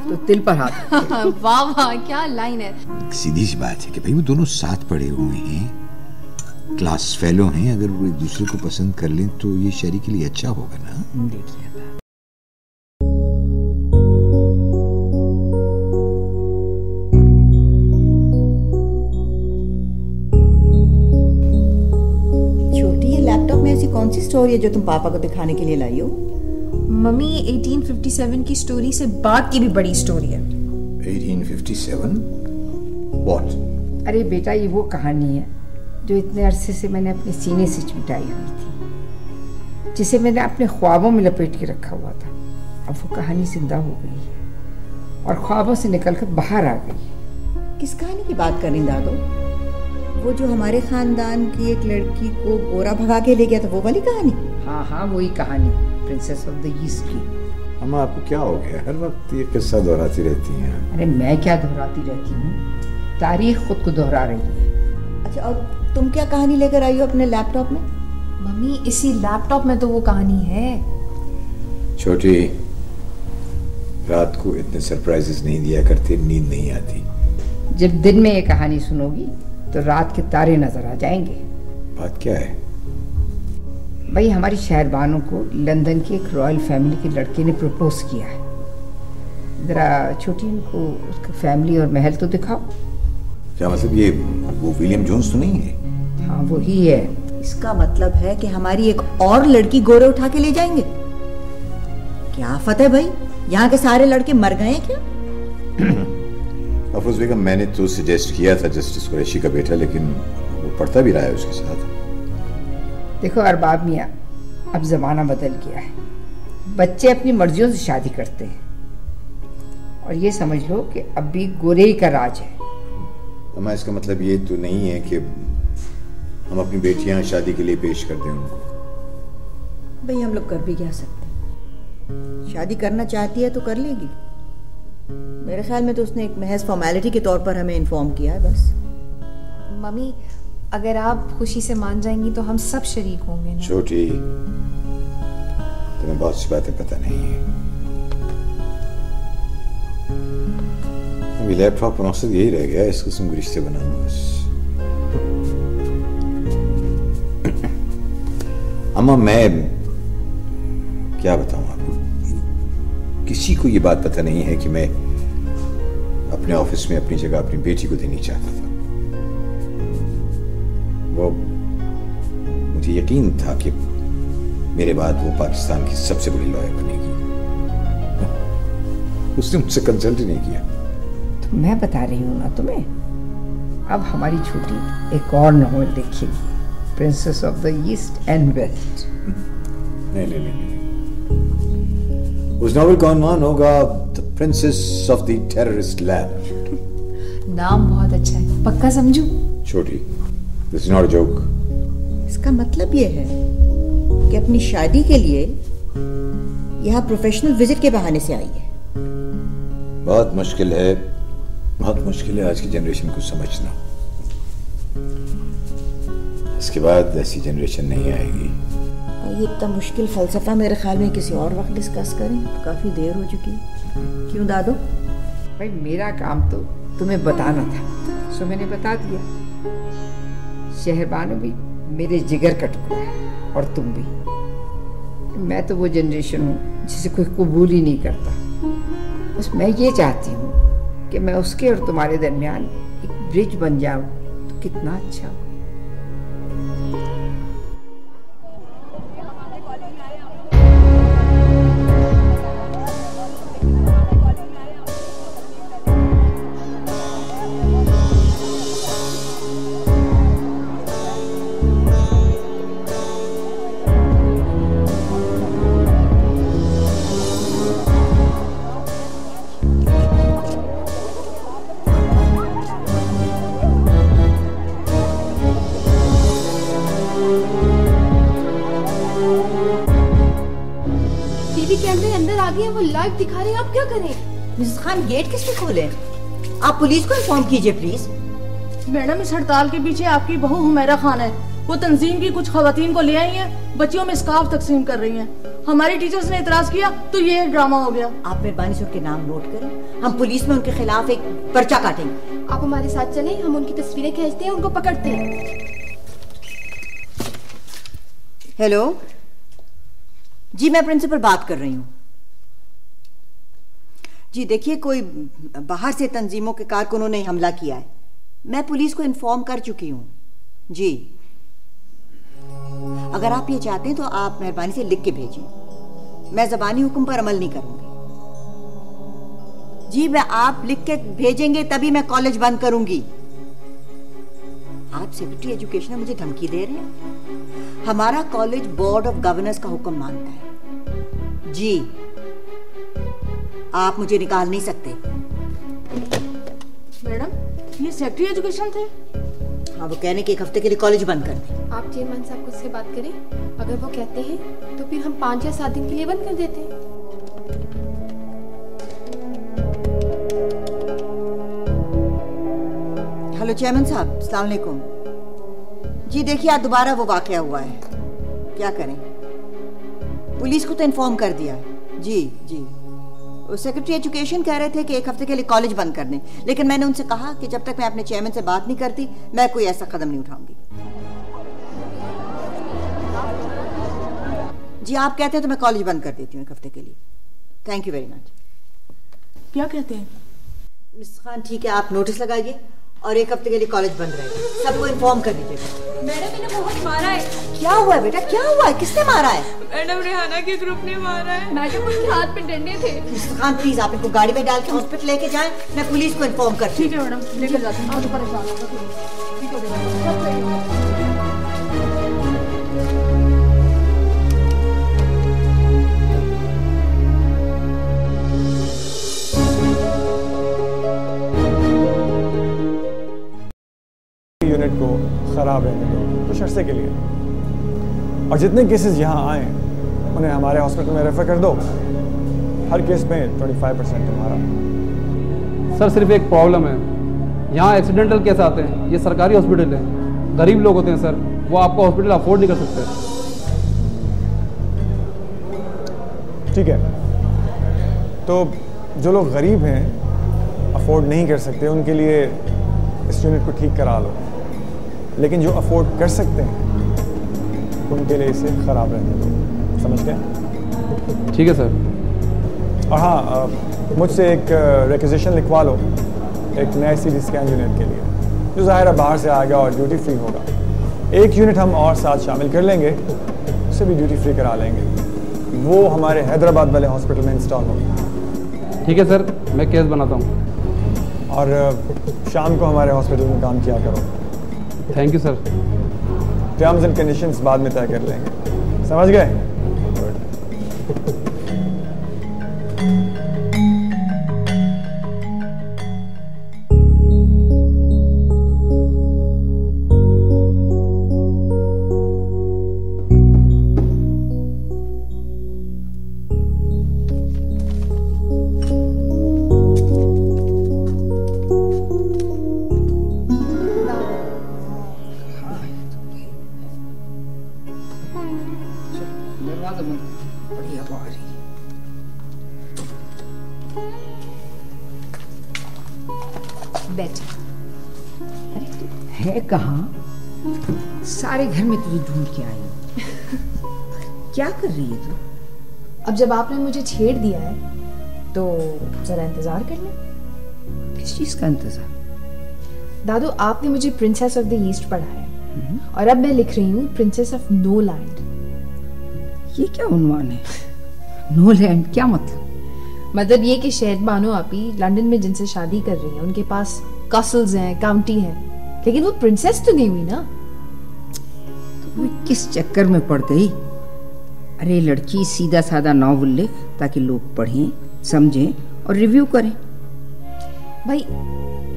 तो दिल पर हाथ। वाह वाह क्या लाइन है। सीधी सी बात है कि भाई वो दोनों साथ पढ़े हुए हैं, क्लास फेलो हैं, अगर वो एक दूसरे को पसंद कर लें तो ये शरीक के लिए अच्छा होगा ना। देखिए छोटी, ये लैपटॉप में ऐसी कौन सी स्टोरी है जो तुम पापा को दिखाने के लिए लाई हो? मम्मी 1857 की स्टोरी से बाद की भी बड़ी स्टोरी है। 1857? What? अरे बेटा, ये वो कहानी है जो इतने अरसे से मैंने अपने सीने से चिपटाई हुई थी, जिसे मैंने अपने ख्वाबों में लपेट के रखा हुआ था। अब वो कहानी जिंदा हो गई है और ख्वाबों से निकलकर बाहर आ गई। किस कहानी की बात कर रही दादो? वो जो हमारे खानदान की एक लड़की को गोरा भगा के ले गया था, वो वाली कहानी? हाँ, वही कहानी, प्रिंसेस ऑफ द ईस्ट की। अम्मा, आपको क्या हो गया? हर वक्त ये किस्सा दोहराती रहती हैं। अरे मैं क्या दोहराती रहती हूँ, तारीख खुद को दोहरा रही है। अच्छा, और तुम क्या कहानी लेकर आई हो अपने लैपटॉप में? मम्मी इसी लैपटॉप में तो वो कहानी है। छोटी, रात को इतने सरप्राइजेस नहीं दिया करते, नींद नहीं आती। जब दिन में ये कहानी सुनोगी तो रात के तारे नजर आ जाएंगे। बात क्या है? भाई, हमारी शहरबानों को लंदन की एक रॉयल फैमिली के लड़के ने प्रपोज किया है। जरा छोटी, उनको उसका फैमिली और महल तो दिखाओ। क्या मतलब, ये वो विलियम जोन्स तो नहीं है? हाँ, वो ही है। इसका मतलब है कि हमारी एक और लड़की गोरे उठा के ले जाएंगे? क्या आफत है भाई, यहाँ के सारे लड़के मर गए हैं क्या? अफरोज बेगम, मैंने तो सजेस्ट किया था जस्टिस कुरैशी का बेटा, लेकिन वो पढ़ता भी रहा है उसके साथ। देखो अरबाब मियाँ, अब जमाना बदल गया है। बच्चे अपनी मर्जियों से शादी करते हैं और ये समझ लो कि अब भी गोरे का राज है। अम्मा, इसका मतलब ये तो नहीं है कि हम अपनी बेटियां शादी के लिए पेश कर दें उनको। भाई, हम लोग कर भी क्या सकते? शादी करना चाहती है तो कर लेगी। मेरे ख्याल में तो उसने एक महज फॉर्मेलिटी के तौर पर हमें इन्फॉर्म किया है बस। मम्मी, अगर आप खुशी से मान जाएंगी तो हम सब शरीक होंगे ना। छोटी, तुम्हें बहुत सी बातें पता नहीं है। अभी लैपटॉप पर मकसद यही रह गया इस किस्म के रिश्ते बनाना बस। अम्मा, मैं क्या बताऊं आपको, किसी को ये बात पता नहीं है कि मैं अपने ऑफिस में अपनी जगह अपनी बेटी को देनी चाहता था। वो, मुझे यकीन था कि मेरे बाद वो पाकिस्तान की सबसे बड़ी लॉयर बनेगी। उसने मुझसे कंसल्ट ही नहीं किया। तो मैं बता रही हूँ ना तुम्हें, अब हमारी छोटी एक और नॉवेल देखेगी, princess of the east and west. नहीं, उस नॉवेल का नाम होगा the princess of the terrorist lab. नाम बहुत अच्छा है, पक्का समझू? छोटी, this is not a joke. इसका मतलब ये है कि अपनी शादी के लिए यहाँ प्रोफेशनल विजिट के बहाने से आई है। बहुत मुश्किल है आज की जनरेशन को समझना। इसके बाद ऐसी जनरेशन नहीं आएगी। ये इतना मुश्किल फलसफा मेरे ख्याल में किसी और वक्त डिस्कस करें, काफी देर हो चुकी है। क्यों दादो? भाई, मेरा काम तो तुम्हें बताना था, सो मैंने बता दिया। शहरबानो भी मेरे जिगर का टुकड़ा है और तुम भी। मैं तो वो जनरेशन हूँ जिसे कोई कबूल ही नहीं करता। बस मैं ये चाहती हूँ कि मैं उसके और तुम्हारे दरमियान एक ब्रिज बन जाऊँ तो कितना अच्छा हो। वो लाइव दिखा रहे हैं, आप क्या करें? मिसेस खान, गेट किसने खोले? आप पुलिस को इन्फॉर्म कीजिए प्लीज। मैडम, इस हड़ताल के पीछे आपकी बहू हुमैरा खान है। वो तंजीम की कुछ खवातीन को ले आई हैं, बच्चियों में स्कार्फ तकसीम कर रही हैं। हमारे टीचर्स ने इतराज किया तो ये ड्रामा हो गया। आप मेहरबानी से उनके नाम नोट करें, हम पुलिस में उनके खिलाफ एक पर्चा काटेंगे। आप हमारे साथ चलें, हम उनकी तस्वीरें खींचते हैं, उनको पकड़ते हैं। हेलो जी, मैं प्रिंसिपल बात कर रही हूँ। जी देखिए, कोई बाहर से तंजीमों के कारकुनों ने हमला किया है। मैं पुलिस को इन्फॉर्म कर चुकी हूँ जी। अगर आप ये चाहते हैं तो आप मेहरबानी से लिख के भेजें। मैं ज़बानी हुक्म पर अमल नहीं करूंगी जी। मैं आप लिख के भेजेंगे तभी मैं कॉलेज बंद करूंगी। आप सेक्रेटरी एजुकेशन में मुझे धमकी दे रहे हैं? हमारा कॉलेज बोर्ड ऑफ गवर्नर्स का हुक्म मानता है जी। आप मुझे निकाल नहीं सकते। मैडम, ये सेक्रेटरी एजुकेशन थे? हाँ, वो कहने के एक हफ्ते के लिए कॉलेज बंद कर दें। आप चेयरमैन साहब से बात करें, अगर वो कहते हैं तो फिर हम 5 या 7 दिन के लिए बंद कर देते हैं। हेलो चेयरमैन साहब, अस्सलाम वालेकुम जी। देखिए, आज दोबारा वो वाकया हुआ है, क्या करें? पुलिस को तो इन्फॉर्म कर दिया जी। जी, सेक्रेटरी एजुकेशन कह रहे थे कि एक हफ्ते के लिए कॉलेज बंद कर दें, लेकिन मैंने उनसे कहा कि जब तक मैं अपने चेयरमैन से बात नहीं करती मैं कोई ऐसा कदम नहीं उठाऊंगी। जी, आप कहते हैं तो मैं कॉलेज बंद कर देती हूँ एक हफ्ते के लिए। Thank you very much. क्या कहते हैं? मिस खान, ठीक है, आप नोटिस लगाइए और एक हफ्ते के लिए कॉलेज बंद रहेगा। सबको इन्फॉर्म कर दीजिएगा। मैडम, इन्हें बहुत मारा है। क्या हुआ बेटा, क्या हुआ है? किसने मारा है? मैडम, रेहाना के ग्रुप ने मारा है। मैडम, उनके हाथ पे डंडे थे। मिस खान, प्लीज आप इनको गाड़ी में डाल के हॉस्पिटल लेके जाएं, मैं पुलिस को इन्फॉर्म करती हूँ। ठीक है मैडम, लेकर जाते हैं। आप परेशान होगा। ठीक है। यूनिट को ख़राब रहने दो कुछ अर्से के लिए, और जितने केसेस यहाँ आए उन्हें हमारे हॉस्पिटल में रेफर कर दो। हर केस में 25% हमारा। सर, सिर्फ एक प्रॉब्लम है, यहाँ एक्सीडेंटल केस आते हैं। ये सरकारी हॉस्पिटल है, गरीब लोग होते हैं सर, वो आपका हॉस्पिटल अफोर्ड नहीं कर सकते। ठीक है, तो जो लोग गरीब हैं, अफोर्ड नहीं कर सकते, उनके लिए इस यूनिट को ठीक करा लो। लेकिन जो अफोर्ड कर सकते हैं उनके लिए इसे ख़राब रहने दो। समझ गए? ठीक है सर। और हाँ, मुझसे एक रिक्वेजिशन लिखवा लो एक नए CT स्कैन यूनिट के लिए, जो ज़ाहिर है बाहर से आएगा और ड्यूटी फ्री होगा। एक यूनिट हम और साथ शामिल कर लेंगे, उसे भी ड्यूटी फ्री करा लेंगे। वो हमारे हैदराबाद वाले हॉस्पिटल में इंस्टॉल होगा। ठीक है सर, मैं केस बनाता हूँ। और शाम को हमारे हॉस्पिटल में काम किया करो। Thank you sir. Terms and conditions बाद में तय कर लेंगे। समझ गए? है कहाँ? सारे घर में तुझे ढूंढ के आई हूँ। क्या कर रही है तू? अब जब आपने मुझे छेड़ दिया है तो जरा इंतजार कर ले। किस चीज का इंतजार? दादू, आपने मुझे प्रिंसेस ऑफ द ईस्ट पढ़ाया है और अब मैं लिख रही हूँ प्रिंसेस ऑफ नो लैंड। ये क्या उन्वान है? नो लैंड क्या मतलब? मतलब ये कि शहद बानो आपी लंदन में जिनसे शादी कर रही है उनके पास कासल्स हैं, काउंटी हैं, लेकिन वो प्रिंसेस तो नहीं हुई ना। तो वो किस चक्कर में पड़ गई? अरे लड़की, सीधा साधा नॉवल लिख ताकि लोग पढ़ें, समझें और रिव्यू करें। भाई,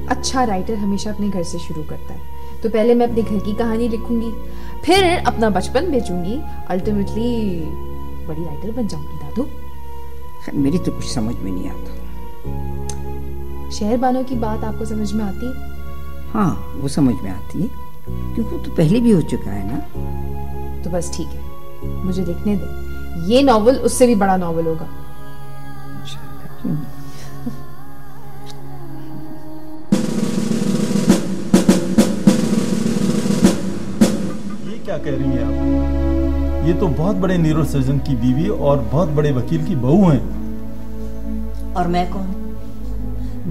अच्छा राइटर हमेशा अपने घर से शुरू करता है, तो पहले मैं अपने घर की कहानी लिखूंगी, फिर अपना बचपन बेचूंगी, अल्टीमेटली बड़ी राइटर बन जाऊंगी दादू। मेरी तो कुछ समझ में नहीं आता। शहर बानो की बात आपको समझ में आती है? हाँ, वो समझ में आती है, क्योंकि वो तो पहले भी हो चुका है ना। तो बस ठीक है, मुझे लिखने दे। ये नॉवल उससे भी बड़ा नॉवल होगा। ये क्या कह रही हैं आप? ये तो बहुत बड़े न्यूरो सर्जन की बीवी और बहुत बड़े वकील की बहू हैं। और मैं कौन?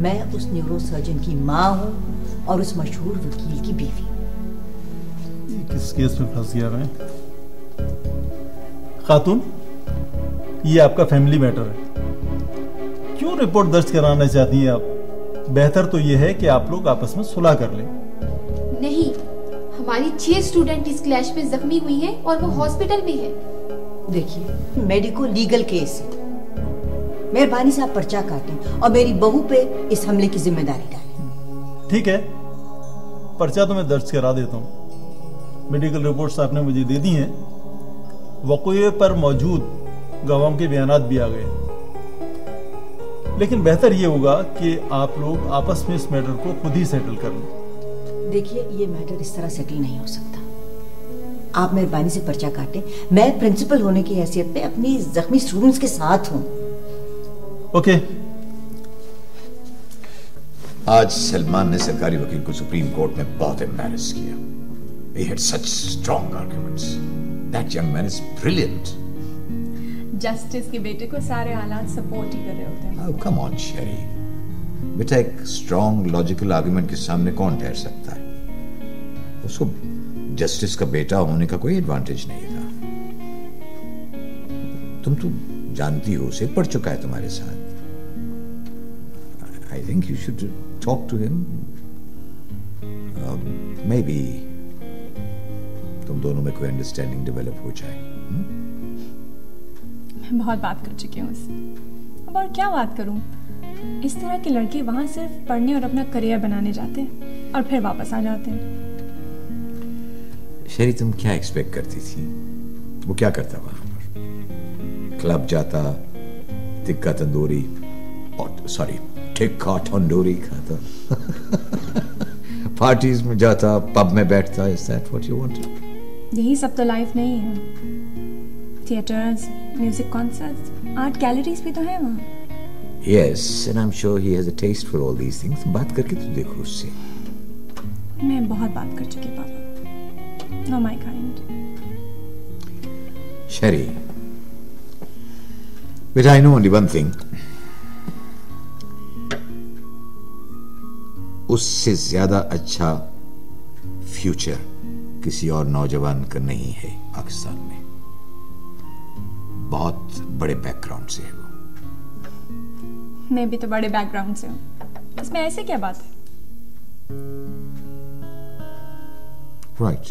मैं उस न्यूरो सर्जन की माँ हूँ और उस मशहूर वकील की बीवी। ये किस केस में फंस गया मैं? खातून, ये आपका फैमिली मैटर है। क्यों रिपोर्ट दर्ज कराना चाहती हैं आप? बेहतर तो ये है कि आप लोग आपस में सुलह कर लें। नहीं, हमारी 6 स्टूडेंट इस क्लैश में जख्मी हुई हैं और वो हॉस्पिटल में है। देखिए, मेडिको लीगल केस है। मेहरबानी से आप पर्चा काटें और मेरी बहू पे इस हमले की जिम्मेदारी डालें। ठीक है, पर्चा तो मैं दर्ज करा देता हूँ। मेडिकल रिपोर्ट्स आपने मुझे दे दी हैं। वक़्ए पर मौजूद गवाहों के बयानात भी आ गए। लेकिन बेहतर ये होगा कि आप लोग आपस में इस मैटर को खुद ही सेटल कर लें। देखिए, ये मैटर इस तरह सेटल नहीं हो सकता। आप मेहरबानी से पर्चा काटें। मैं प्रिंसिपल होने की हैसियत में अपनी जख्मी स्टूडेंट्स के साथ हूँ। ओके। आज सलमान ने सरकारी वकील को सुप्रीम कोर्ट में बहुत एम्बैरेस किया। He had such strong arguments. That young man is brilliant. Justice के बेटे को सारे हालात सपोर्ट ही कर रहे होते हैं। Oh, come on, Sherry. बेटा, एक स्ट्रॉन्ग लॉजिकल आर्गुमेंट के सामने कौन ठहर सकता है? उसको जस्टिस का बेटा होने का कोई एडवांटेज नहीं था। तुम तो जानती हो, उसे पढ़ चुका है तुम्हारे साथ। I think you should talk to him. Maybe तुम दोनों में कोई अंडरस्टैंडिंग डेवलप हो जाए। मैं बहुत बात कर चुकी हूँ उससे। अब और क्या बात करूँ? इस तरह के लड़के वहाँ सिर्फ पढ़ने और अपना करियर बनाने जाते हैं और फिर वापस आ जाते हैं। शेरी, तुम क्या एक्सपेक्ट करती थी? वो क्या करता वहां पर? क्लब जाता, टिक्का तंदूरी और सॉरी टिक्का तंदूरी खाता, पार्टीज में जाता, पब में बैठता। Is that what you wanted? यही सब तो लाइफ नहीं है। Theatres, music concerts, art galleries भी तो है वहाँ। Yes, and I'm sure he has a taste for all these things. बात करके तो देखो उससे। मैं बहुत बात कर चुकी पापा। No my kind. Sherry, but I know only one thing. उससे ज्यादा अच्छा फ्यूचर किसी और नौजवान का नहीं है पाकिस्तान में। बहुत बड़े बैकग्राउंड से है वो। मैं भी तो बड़े बैकग्राउंड से हूँ। इसमें ऐसे क्या बात है? Right.